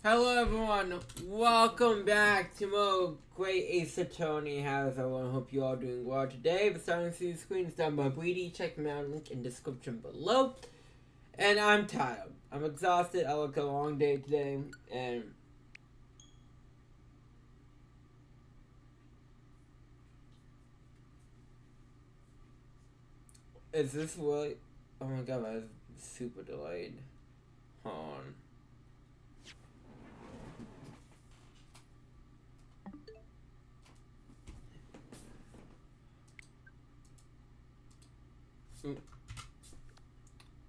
Hello everyone, welcome back to more great Ace Attorney. How's everyone? Hope you all doing well today. The starting to see the screen is done by Breedy. Check me out, link in description below. And I'm tired. I'm exhausted. I worked a long day today, and is this really? Oh my god, I was super delayed. Hold on.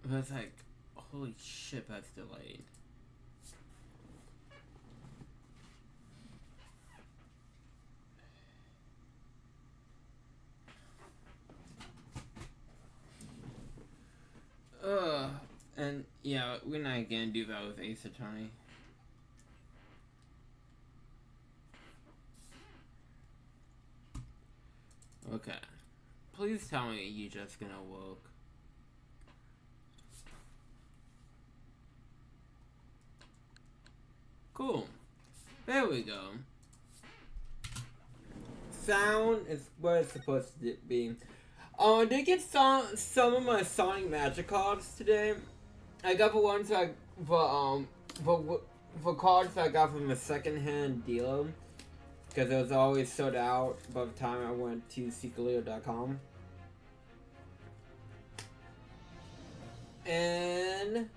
I was like, holy shit, that's delayed. And yeah, we're not gonna do that with Ace Attorney. Okay. Please tell me you're just gonna work. Cool. There we go. Sound is what it's supposed to be. I did get some of my Sonic Magic cards today. I got the ones that for cards that I got from a secondhand dealer, because it was always sold out by the time I went to Secretleo.com. And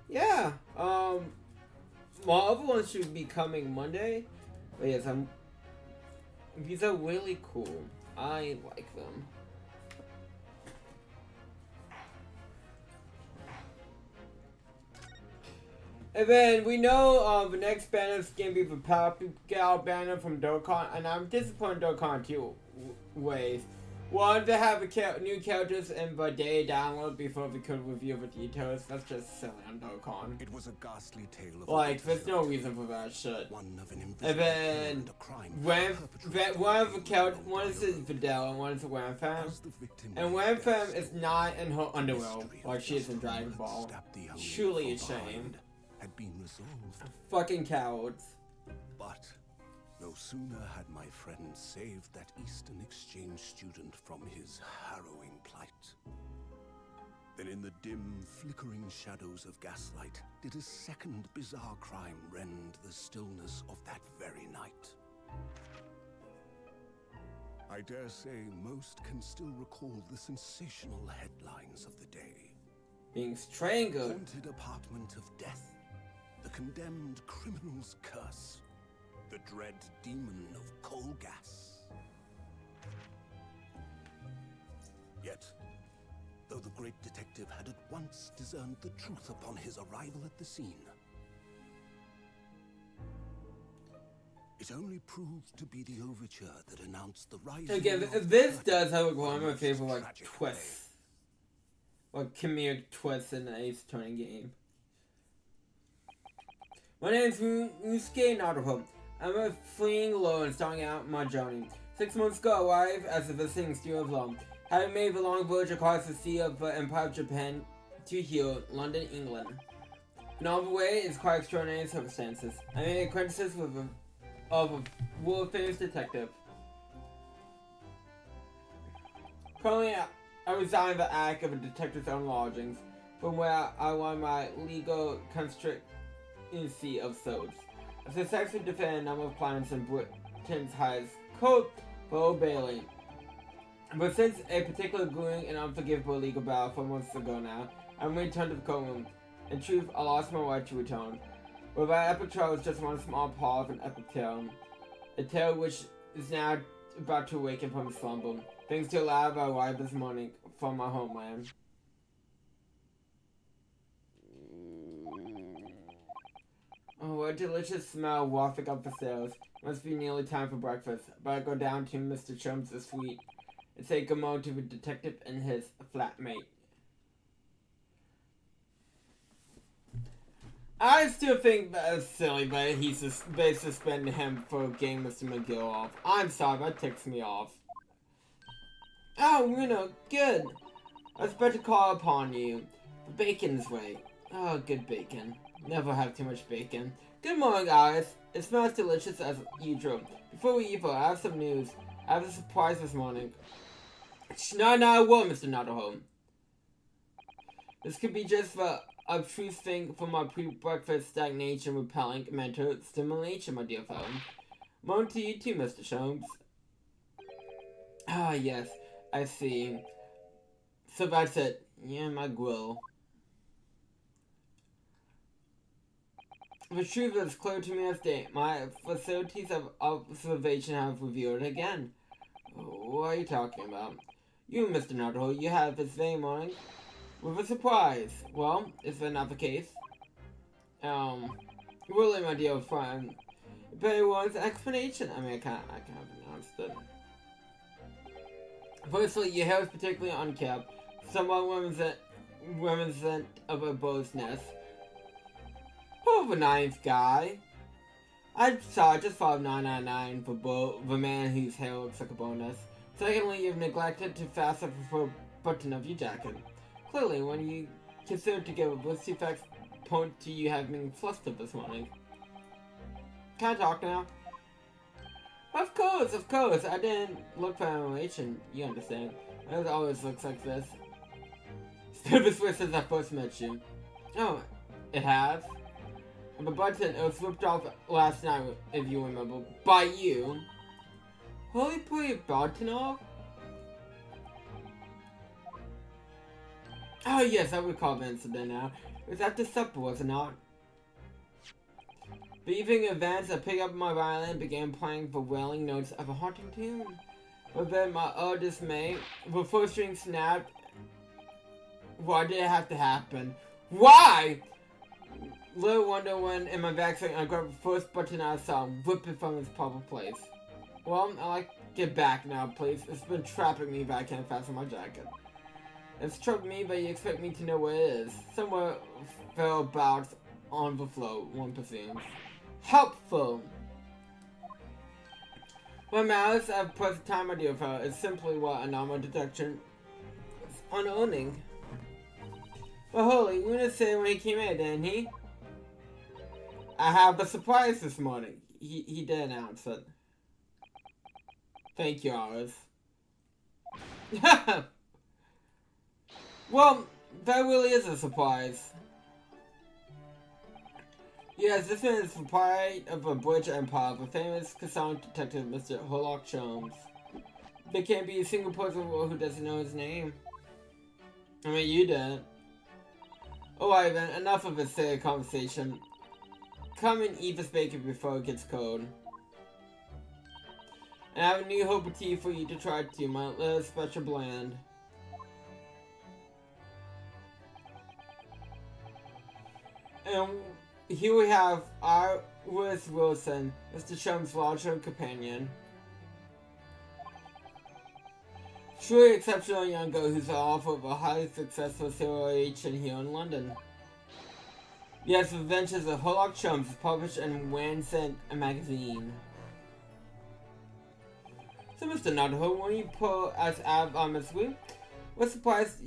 yeah, my other ones should be coming Monday. But yes, these are really cool. I like them. And then we know the next banner is going to be the Power Gal banner from Dokkan, and I'm disappointed in Dokkan in two ways. Wanted to have new characters in the day download before we could review the details. That's just silly on Dokkan. It was a ghastly tale of like, there's no reason for that shit. One of an And then one of the characters, one is Videl and one is Ramfam. And Ramfam is not in her underworld like she is in Dragon Ball. Truly a shame. Had been resolved. Fucking cowards. But no sooner had my friend saved that Eastern exchange student from his harrowing plight, than in the dim, flickering shadows of gaslight did a second bizarre crime rend the stillness of that very night. I dare say most can still recall the sensational headlines of the day. Being strangled. Haunted apartment of death. The condemned criminal's curse. The dread demon of coal gas. Yet, though the great detective had at once discerned the truth upon his arrival at the scene, it only proved to be the overture that announced the rise. Again, this does have one of my favorite like twists, like comedic twists in the Ace Attorney game. My name is Musuke Naruto. I'm a fleeing low and starting out my journey. 6 months ago, I arrived as a visiting student of law, having made the long voyage across the sea of the Empire of Japan to Hill, London, England. And on the way is quite extraordinary circumstances. I made acquaintances of a world-famous detective. Currently, I reside in the act of a detective's own lodgings, from where I run my legal constituency of sorts. I successfully defended a number of clients in Britain's highest court for Old Bailey. But since a particular grueling and unforgivable legal battle 4 months ago now, I'm returned to the courtroom. In truth, I lost my right to return. But that epic trial was just one small part of an epic tale. A tale which is now about to awaken from slumber, thanks to a lad I arrived this morning from my homeland. Oh, what a delicious smell wafting up the stairs. Must be nearly time for breakfast, but I go down to Mr. Chum's suite and say good morning to the detective and his flatmate. I still think that's silly, but they suspended him for getting Mr. McGill off. I'm sorry, that ticks me off. Oh, Reno, good. I was about to call upon you. The bacon's right. Oh, good bacon. Never have too much bacon. Good morning, guys. It smells delicious as usual. Before we eat, I have some news. I have a surprise this morning. No, Mr. Naruto. This could be just the obtruse thing for my pre-breakfast stagnation repelling mental stimulation, my dear fellow. Morning to you too, Mr. Sholmes. Ah, yes, I see. So that's it. Yeah, my grill. The truth is clear to me as day. My facilities of observation have revealed it again. What are you talking about? You, Mr. Naruto, you have this very morning with a surprise. Well, is that not the case? Really, my dear friend. But it was an explanation. I mean, I can't pronounce it. Firstly, your hair is particularly unkept, somewhat reminiscent of a bird's nest. Oh, the nice guy. I just thought of 999 for the man whose hair looks like a bonus. Secondly, you've neglected to fasten the button of your jacket. Clearly, when you consider together, those two facts point to you having flustered this morning. Can I talk now? Of course. I didn't look for animation. You understand. It always looks like this. Still this way since I first met you. Oh, it has? The button, it was ripped off last night, if you remember, by you. Holy pretty button off? Oh yes, I recall the incident now. It was after supper, was it not? The evening advanced, I picked up my violin and began playing the wailing notes of a haunting tune. But then my utter dismay, the first string snapped. Why did it have to happen? Why? Little wonder when in my backseat I grabbed the first button I saw and whipped it from its proper place. Well, I like Get back now, please. It's been trapping me, but I can't fasten my jacket. It's trapped me, but you expect me to know where it is. Somewhere about on the floor, one presumes. Helpful! When Malice at present time idea of her is simply what anomaly detection is unowning. Well, holy, Luna said when he came in, didn't he? I have a surprise this morning. He did announce it. Thank you, Alice. Well, that really is a surprise. Yes, this is the pride of a British Empire, the famous Cassandra detective Mr. Sherlock Holmes. There can't be a single person in the world who doesn't know his name. I mean, you didn't. Alright then, enough of this silly conversation. Come and eat this bacon before it gets cold. And I have a new hope of tea for you to try too, my little special blend. And here we have Iris Wilson, Mr. Chum's long-term companion. Truly exceptional young girl who's the author of a highly successful serial agent here in London. Yes, The Adventures of Sherlock Holmes is published in Lancet magazine. So, Mr. Nutho, when you pull us out on this week, what surprised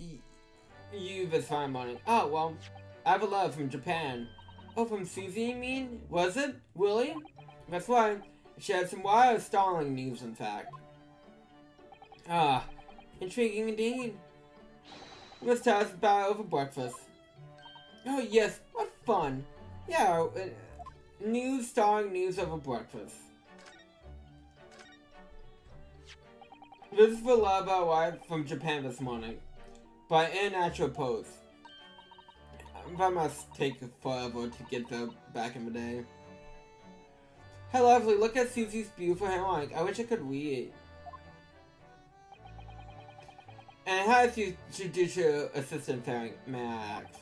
you this fine morning? Oh, well, I have a letter from Japan. Oh, from Susie, you mean? Was it? Really? That's right. She had some wild, startling news, in fact. Ah, intriguing indeed. You must tell us about it over breakfast. Oh, yes, what fun. Yeah, starring news over breakfast. This is the letter I arrived from Japan this morning. By International Post. That must take forever to get there back in the day. Hey, lovely, look at Susie's beautiful handwriting. I wish I could read. And how is your judicial assistant faring, may I ask?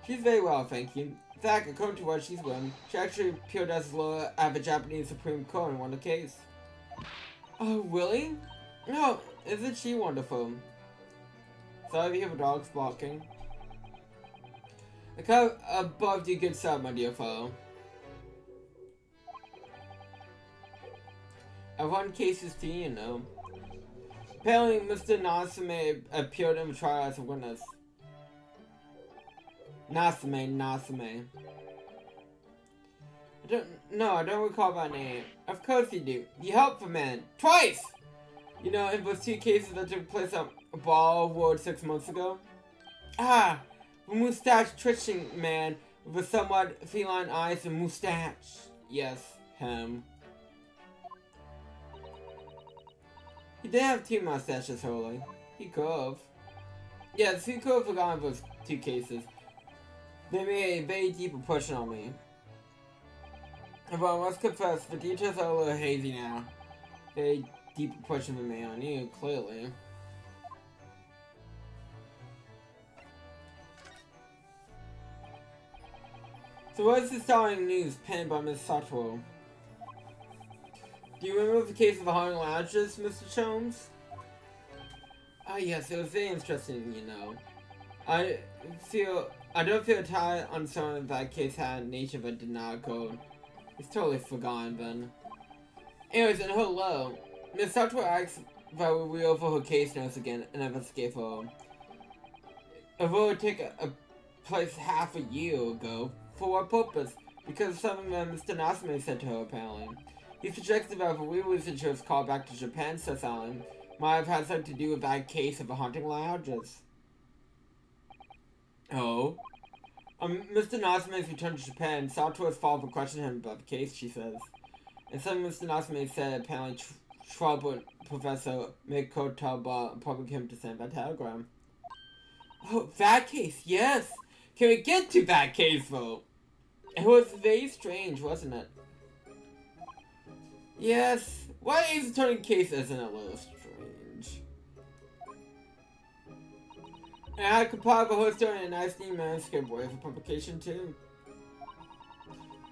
She's very well, thank you. In fact, according to what she's written, she actually appeared as a lawyer at the Japanese Supreme Court and won the case. Oh, really? No, isn't she wonderful? Sorry to hear the dogs barking. I come above your good side, my dear fellow. I've won cases too, you know. Apparently, Mr. Nasame appeared in the trial as a witness. Nasame. I don't recall that name. Of course you do. You helped the man. Twice! You know, in those two cases that took place at a ball award 6 months ago. Ah! The mustache twitching man with the somewhat feline eyes and mustache. Yes, him. He didn't have two mustaches, Holy. He could've. Yes, he could've forgotten those two cases. They made a very deep impression on me. But I must confess, the details are a little hazy now. Very deep impression they made on you, clearly. So what is the starring news penned by Miss Sotwell? Do you remember the case of the haunted lounges, Mr. Holmes? Ah, yes, it was very interesting, you know. I don't feel tired on someone that case had nature that did not code. It's totally forgotten then. Anyways, and hello. Miss Sotwell asks that we read over her case notes again and investigate for her. It would take a place half a year ago. For what purpose? Because of something that Mr. Nasame said to her, apparently. He suggested that the reason she was called back to Japan, says Alan, might have had something to do with that case of the haunting lounges. Oh? Mr. Nasume's return to Japan, Satoru's father questioned him about the case, she says. And something Mr. Nasume said apparently troubled Professor Mikotaba, prompting him to send that telegram. Oh, that case, yes! Can we get to that case, though? It was very strange, wasn't it? Yes. Why is the turning case isn't a little strange? And I compiled the whole story in a nice neat manuscript for publication too.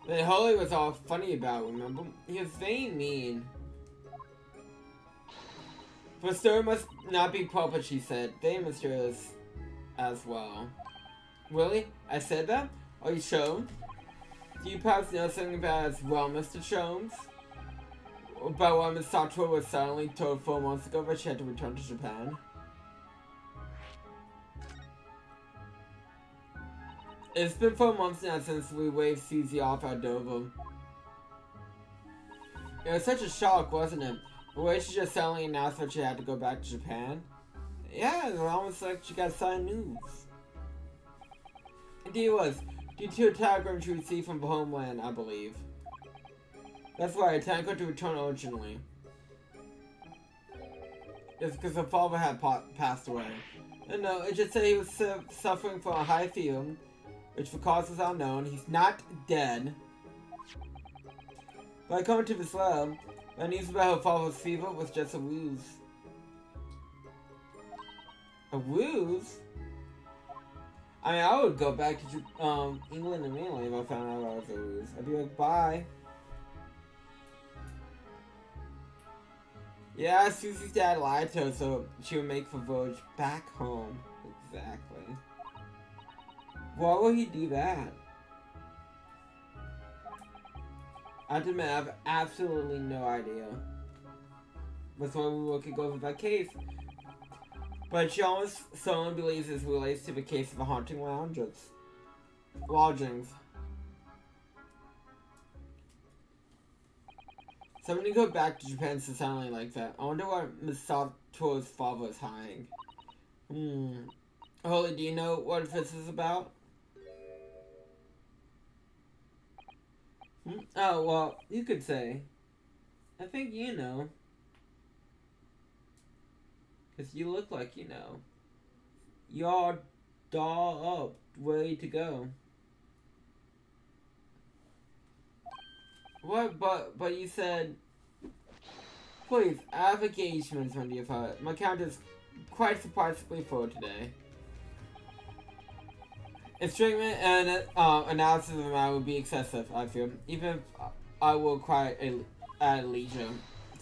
That Holly was all funny about, remember? He was very mean. The story must not be published, she said. They mysterious as well. Really? I said that? Are you sure? Do you perhaps know something about it as well, Mr. Jones? About what Miss Sato was suddenly told 4 months ago that she had to return to Japan? It's been 4 months now since we waved Susie off at Dover. It was such a shock, wasn't it? The way she just suddenly announced that she had to go back to Japan. Yeah, it was almost like she got sudden news. Indeed it was, due to a telegram she received from the homeland, I believe. That's why I intended to return originally. It's because her father had passed away. And no, it just said he was suffering from a high fever, which for causes unknown, he's not dead. But according to this letter, the news about her father's fever was just a ruse. A ruse? I mean, I would go back to England immediately if I found out I was a ruse. I'd be like, bye. Yeah, Susie's dad lied to her so she would make the voyage back home. Exactly. Why would he do that? I have to admit, I have absolutely no idea. That's why we could go over that case. But she almost solely believes this relates to the case of the haunting lodgings. Somebody go back to Japan to sounding like that. I wonder what Miss Sato's father is hiding. Holly, do you know what this is about? Oh, well, you could say. I think you know. Because you look like you know. You're doll up, ready to go. What? But you said... Please, I have engagements on your part. My calendar is quite surprisingly full today. If treatment and analysis of the matter would be excessive, I feel. Even if I will require at leisure.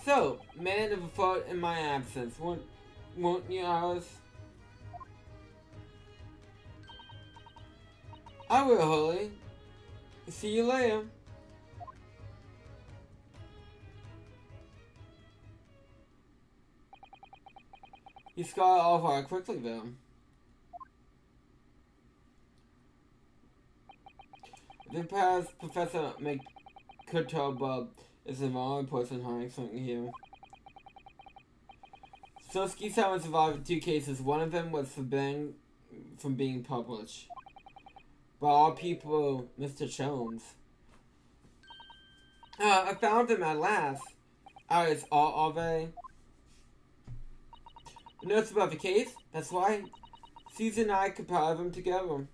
So, man of a thought in my absence. Won't you, Alice? I will, Holly. See you later. You got off quite quickly, though. The past Professor McCutcheon is the wrong person hiding something here. Soski Simon survived in 2 cases. One of them was forbidden from being published. By all people, Mr. Jones. I found them at last. Alice, are they? The notes about the case? That's why Susan and I compiled them together.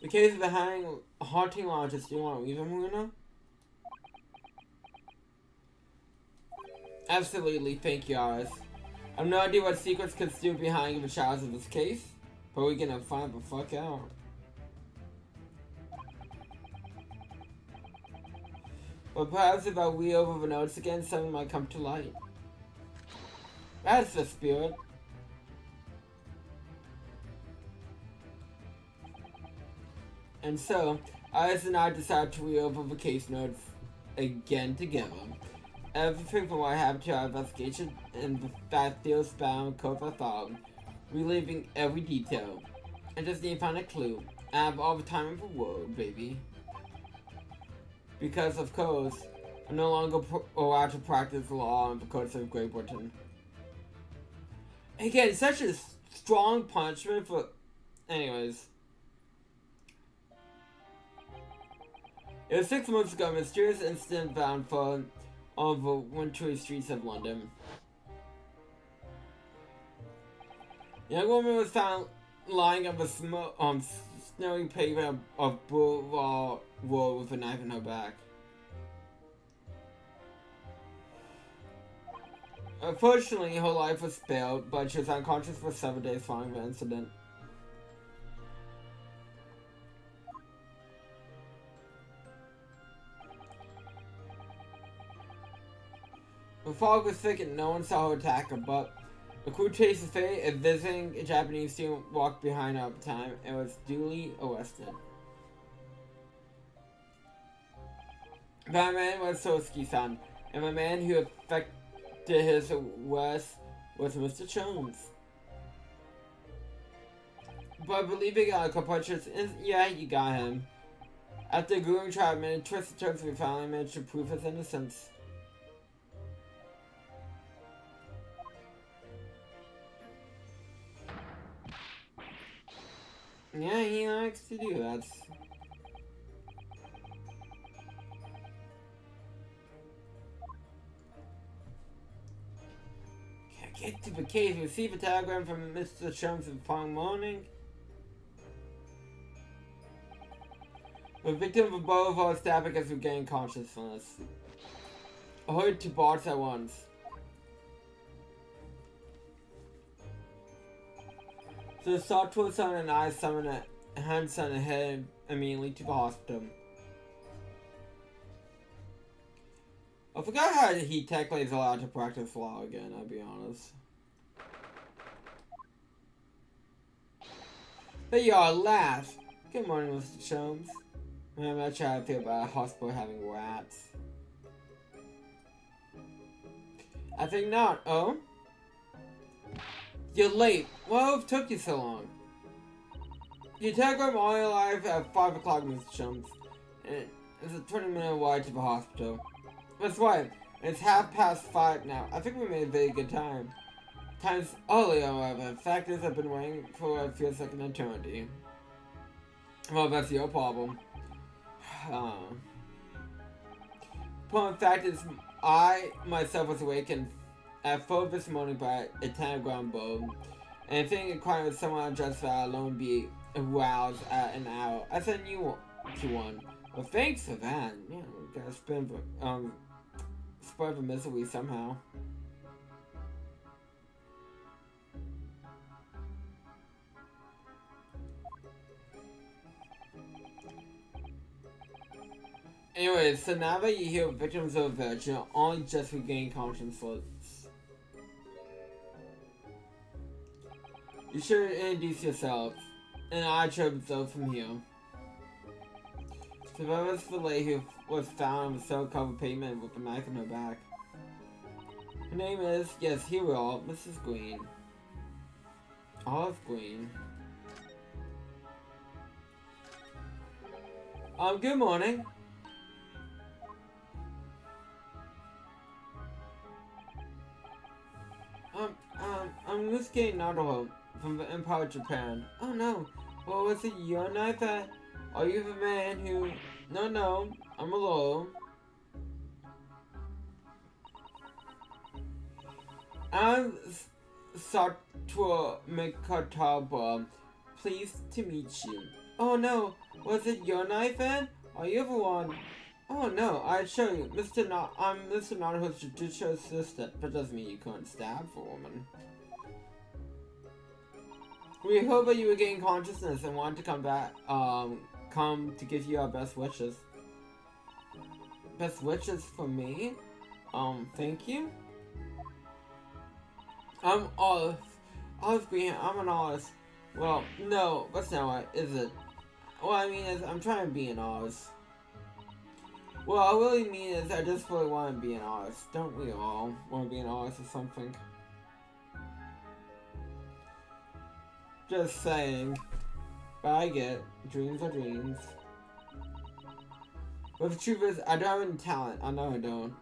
The case of the haunting lodges. Do you want to read them, Luna? Absolutely, thank you, Alice. I have no idea what secrets could still be hiding in the shadows of this case, but we're gonna find the fuck out. But perhaps if I read over the notes again, something might come to light. That's the spirit. And so, Alice and I decided to read over the case notes again together. Everything from what happened to our investigation and the fact feels bound code for thought, reliving every detail. I just need to find a clue. I have all the time in the world, baby. Because of course, I'm no longer allowed to practice law in the courts of Great Britain. Again, it's such a strong punishment for... Anyways. It was 6 months ago, a mysterious incident found fallen on the wintry streets of London. A young woman was found lying on the snowy pavement of Boulevard Road with a knife in her back. Unfortunately, her life was spared, but she was unconscious for 7 days following the incident. The The fog was thick and no one saw who attacked him, but the crew chased his fate. A visiting Japanese student walked behind at the time and was duly arrested. That man was Sosuke-san, and the man who effected his arrest was Mr. Jones. But believing Kapuchis, yeah, you got him. After a grueling trial, many twists and turns, we finally managed to prove his innocence. Yeah, he likes to do that. Get to the cave. Receive a telegram from Mr. Jones the following morning. The victim of a bullet stabbing has regained consciousness. Hurried to bots at once. So the Sawtooth-san and I summoned a Hanson and headed immediately to the hospital. I forgot how he technically is allowed to practice law again, I'll be honest. There you are, last. Good morning, Mr. Jones. I'm not sure how I feel about a hospital having rats. I think not. Oh? You're late. What took you so long? You telegram all your life at 5 o'clock, Mr. Jones. And it's a 20-minute ride to the hospital. That's right. It's 5:30 now. I think we made a very good time. Time's early, however. The fact is, I've been waiting for what feels like an eternity. Well, that's your problem. Point fact is, I myself was awakened at 4 this morning by a telegram bulb, and I think inquiring with someone just that alone be aroused at an hour. I sent you to one. Well, thanks for that. Yeah, we gotta spread the misery somehow. Anyways, so now that you hear victims of that, you'll only just regain consciousness. You should introduce yourself, and I should observe from here. So that was the lady who was found on the cell-covered pavement with a knife in her back. Her name is, yes, here we are, Mrs. Green. Olive Green. Good morning. I'm Musuke Naruto from the Empire of Japan. Oh no, well, was it your knife that... Are you the man who... No, I'm alone. I'm Sato Mikataba. Pleased to meet you. Oh no, was it your knife then? Are you the one? Oh no, I show you. I'm Mr. Naruto's judicial assistant. That doesn't mean you couldn't stab a woman. We hope that you were getting consciousness and want to come back, come to give you our best wishes. Best wishes for me? Thank you? I'm Olive. Olive Green, I'm an Oz. Well, no, that's not right, is it? What I mean is, I'm trying to be an Oz. What I really mean is, I just really want to be an Oz. Don't we all want to be an Oz or something? Just saying. But I get dreams are dreams. But the truth is, I don't have any talent. I know I don't.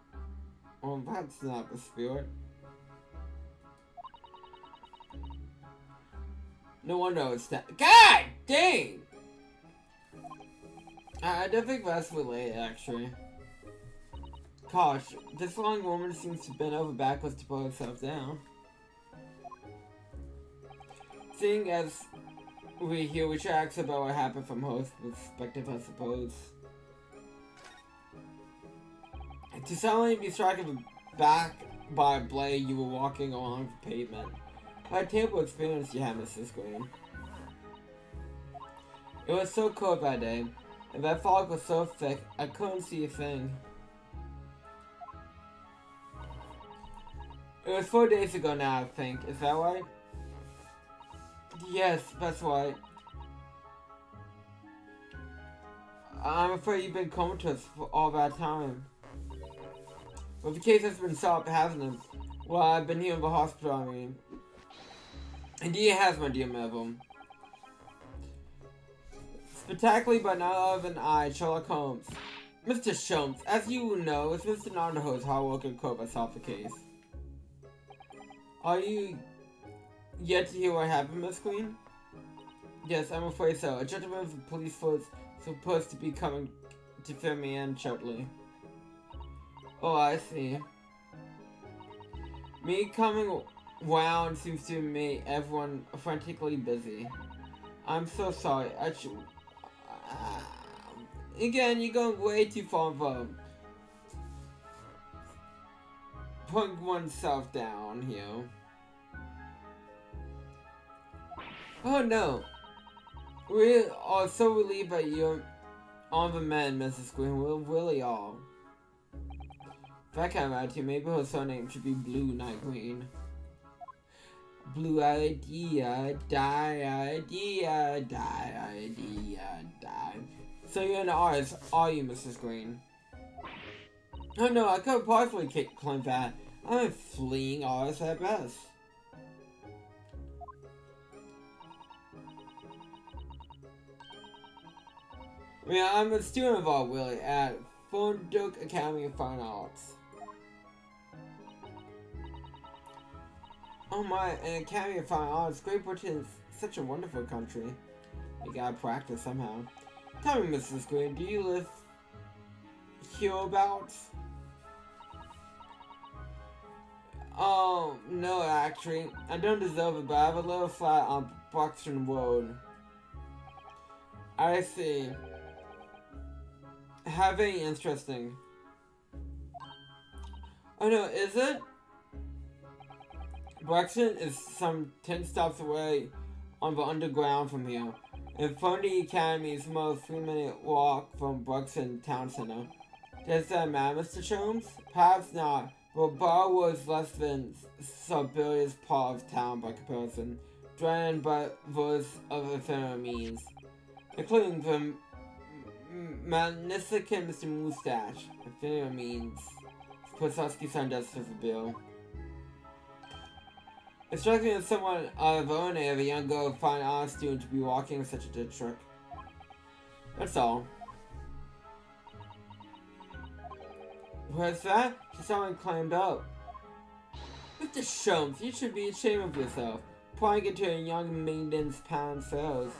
Well, that's not the spirit. No wonder I was God dang! I don't think that's related, actually. Gosh, this long woman seems to bend over backwards to pull herself down. Seeing as we hear which acts about what happened from her perspective, I suppose. To suddenly be struck in the back by a blade, you were walking along the pavement. What a terrible experience you had, Mrs. Green. It was so cold that day, and that fog was so thick, I couldn't see a thing. It was 4 days ago now, I think. Is that right? Yes, that's right. I'm afraid you've been comatose for all that time. Well, the case has been solved, hasn't it? Well, I've been here in the hospital, I mean. Indeed it has, my dear Melville. Spectacularly but not of an eye, Sherlock Holmes. Mr. Sholmes, as you know, it's Mr. Nonderho's hard work and coat that solved the case. Are you yet to hear what happened, Miss Queen? Yes, I'm afraid so. A gentleman from the police force is supposed to be coming to fill me in shortly. Oh, I see. Me coming round seems to make everyone frantically busy. I'm so sorry. Again, you're going way too far from putting oneself down here. Oh no. We are so relieved that you're on the mend, Mrs. Green. We really are. That kind of attitude, maybe her surname should be Blue Night Queen. Blue idea, die idea, die idea, die. So you're an artist, are you, Mrs. Green? Oh no, I could possibly claim that. I'm a fleeing artist at best. Yeah, I'm a student of art, Willie, at Thorndike Academy of Fine Arts. Oh my, an Academy of Fine Arts. Great Britain is such a wonderful country. You gotta practice somehow. Tell me, Mrs. Green, do you live hereabouts? Oh, no, actually. I don't deserve it, but I have a little flat on Buxton Road. I see. How very interesting. Oh no, is it? Buxton is some 10 stops away on the underground from here. And Thorndike Academy is about a 3-minute walk from Buxton Town Center. Does that matter, Mr. Sholmes? Perhaps not, but Bar was less than suburbious part of town by comparison, drained by those of ephemeral means, including the magnificent Mr. Moustache. Ephemeral means Posowski's son does for the bill. It strikes me as somewhat ironic of a young girl fine art student to be walking with such a dead trick. That's all. What's that? She suddenly climbed up. Mr. Sholmes, you should be ashamed of yourself, prying into a young maiden's pound cells.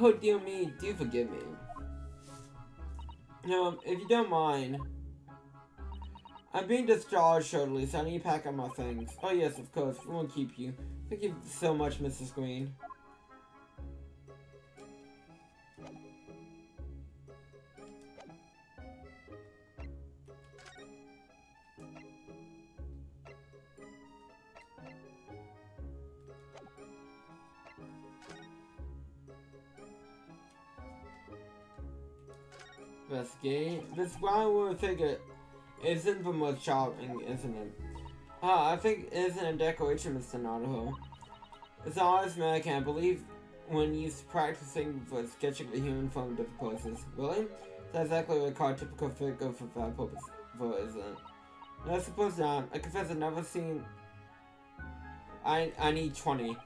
Oh dear me, do forgive me. If you don't mind, I'm being discharged shortly, so I need to pack up my things. Oh yes, of course, we won't keep you. Thank you so much, Mrs. Green. Investigate. This brown woman figure isn't the most shocking, isn't it? I think it isn't a decoration, Mr. Navajo. It's an honest man I can't believe when he's practicing for sketching the human form of different poses. Really? That's exactly what I call a typical figure for that purpose, isn't it? No, I suppose not. I confess I've never seen... I need 20.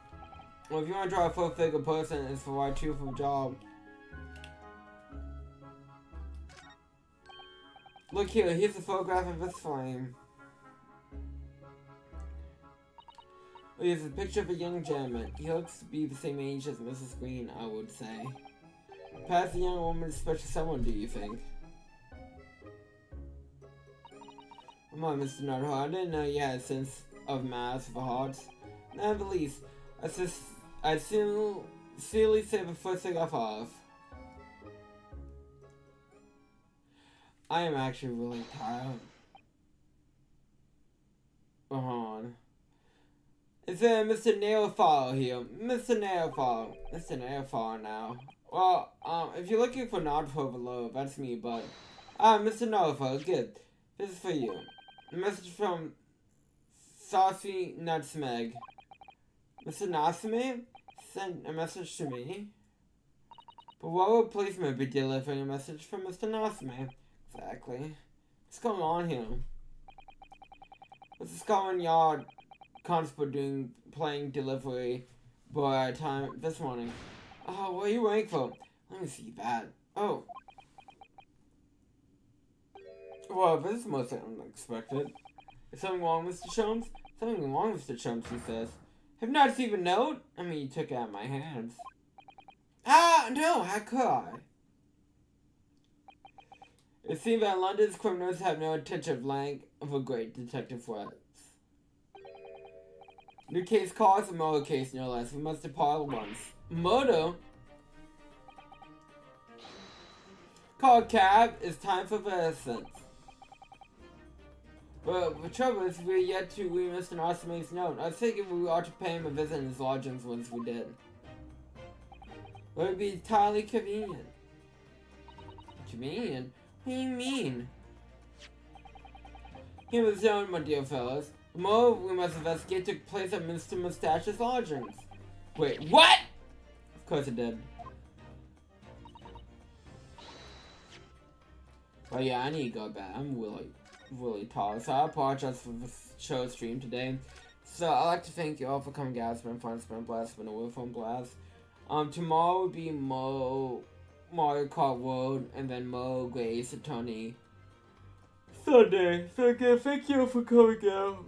Well, if you want to draw a full-figure person, it's the right tool for the job. Look here, here's a photograph of this flame. Here's a picture of a young gentleman. He looks to be the same age as Mrs. Green, I would say. Perhaps the young woman is special someone, do you think? Come on, Mr. Nardhart, I didn't know you had a sense of mass for hearts. Not the least. I sincerely say the first thing I thought of. I am actually really tired. Hold on. Is there Mr. Nailfile here? Mr. Nailfile. Mr. Nailfile now. Well, if you're looking for Nardhart below, that's me, but... Mr. Nailfile, good. This is for you. A message from Saucy Nutmeg. Mr. Natsume sent a message to me. But why would a policeman be delivering a message from Mr. Natsume? Exactly. What's going on here? What's the Scotland Yard constable playing delivery boy time this morning? Oh, what are you waiting for? Let me see that. Oh. Well, this is most unexpected. Is something wrong, Mr. Chums? Something wrong, Mr. Chums, he says. Have you not received a note? I mean, you took it out of my hands. Ah, no, how could I? It seems that London's criminals have no intention of laying of a great detective threats. New case calls a murder case, no less. We must depart at once. Murder? Call a cab. It's time for assistance. But the trouble is, we're yet to read Mr. Natsume's note. I was thinking we ought to pay him a visit in his lodgings once we did. It would be entirely convenient. Convenient? What do you mean? He was known, my dear fellows. The murder we must investigate took place at Mr. Mustache's lodgings. Wait, what? Of course it did. But yeah, I need to go back. I'm really tired. So I apologize for the show stream today. So I'd like to thank you all for coming, guys. It's been fun. It's been a blast. It's been a real fun blast. Tomorrow will be Mario Kart World, and then Mo Great Ace Attorney Sunday. So again, thank you for coming out.